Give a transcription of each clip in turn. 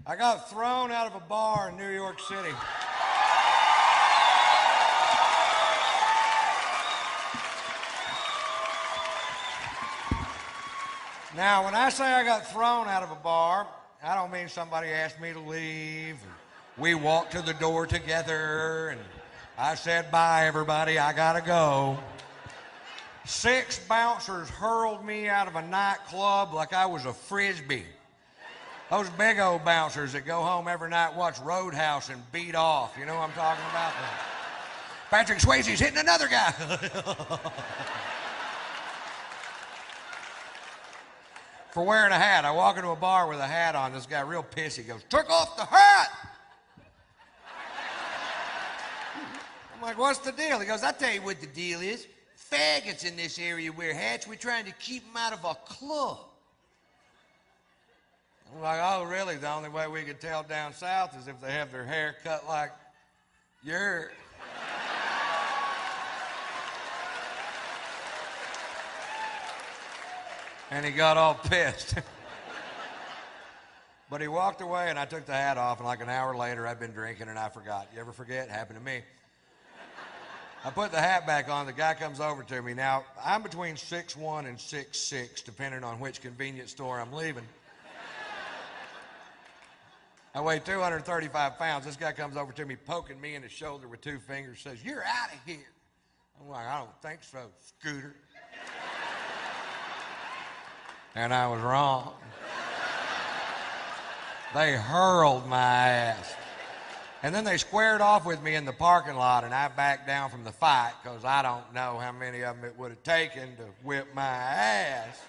I got thrown out of a bar in New York City. Now, when I say I got thrown out of a bar, I don't mean somebody asked me to leave. We walked to the door together, and I said, bye, everybody, I gotta go. 6 bouncers hurled me out of a nightclub like I was a Frisbee. Those big old bouncers that go home every night, watch Roadhouse, and beat off. You know what I'm talking about? Patrick Swayze's hitting another guy. For wearing a hat. I walk into a bar with a hat on. This guy real pissy goes, took off the hat. I'm like, what's the deal? He goes, I'll tell you what the deal is. Faggots in this area wear hats. We're trying to keep them out of our club. I'm like, oh, really? The only way we could tell down south is if they have their hair cut like yours. And he got all pissed. But he walked away, and I took the hat off, and like an hour later, I'd been drinking, and I forgot. You ever forget? It happened to me. I put the hat back on. The guy comes over to me. Now, I'm between 6'1" and 6'6", depending on which convenience store I'm leaving. I weigh 235 pounds. This guy comes over to me, poking me in the shoulder with 2 fingers, says, you're out of here. I'm like, I don't think so, Scooter. And I was wrong. They hurled my ass. And then they squared off with me in the parking lot, and I backed down from the fight because I don't know how many of them it would have taken to whip my ass.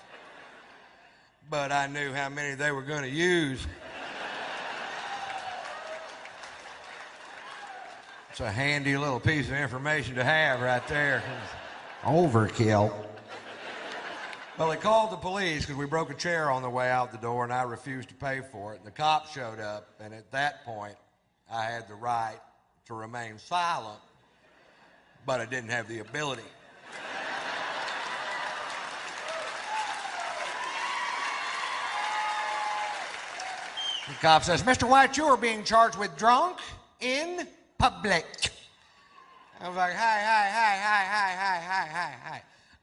But I knew how many they were going to use. It's a handy little piece of information to have right there. Overkill. Well, they called the police because we broke a chair on the way out the door, and I refused to pay for it. And the cops showed up, and at that point, I had the right to remain silent, but I didn't have the ability. The cop says, Mr. White, you are being charged with drunk in public. I was like, hi.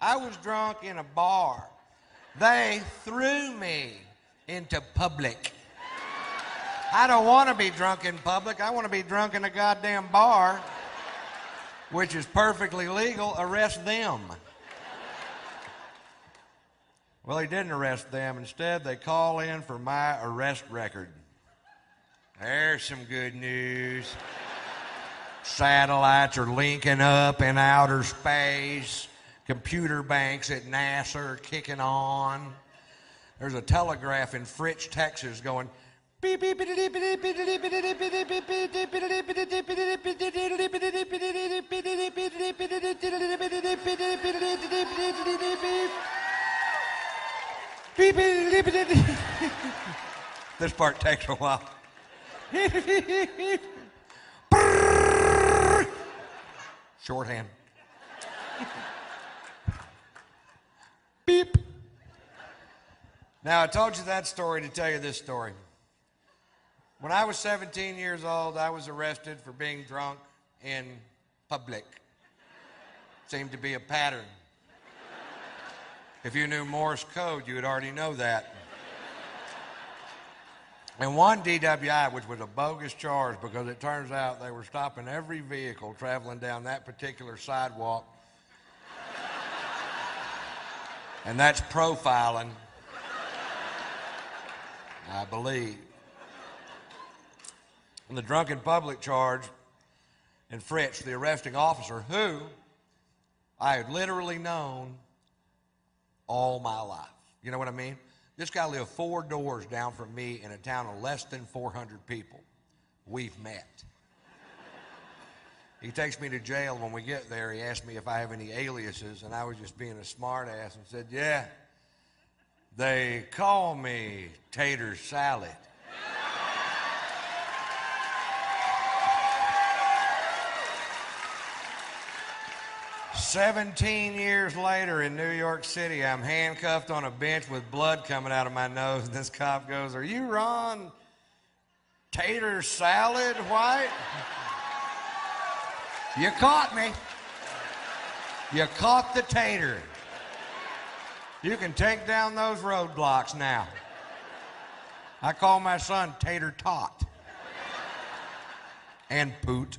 I was drunk in a bar. They threw me into public. I don't want to be drunk in public. I want to be drunk in a goddamn bar, which is perfectly legal. Arrest them. Well, he didn't arrest them. Instead, they call in for my arrest record. There's some good news. Satellites are linking up in outer space. Computer banks at NASA are kicking on. There's a telegraph in Fritch, Texas going beep beep beep beep beep beep beep beep beep. This part takes a while. Shorthand. Beep. Now, I told you that story to tell you this story. When I was 17 years old, I was arrested for being drunk in public. Seemed to be a pattern. If you knew Morse code, you would already know that. And one DWI, which was a bogus charge because it turns out they were stopping every vehicle traveling down that particular sidewalk. And that's profiling, I believe. And the drunken public charge in Fritch, the arresting officer, who I had literally known all my life. You know what I mean? This guy lived 4 doors down from me in a town of less than 400 people. We've met. He takes me to jail. When we get there, he asked me if I have any aliases, and I was just being a smart ass and said, yeah, they call me Tater Salad. 17 years later in New York City, I'm handcuffed on a bench with blood coming out of my nose, and this cop goes, are you Ron tater salad, white. You caught me. You caught the tater. You can take down those roadblocks now. I call my son Tater Tot and Poot.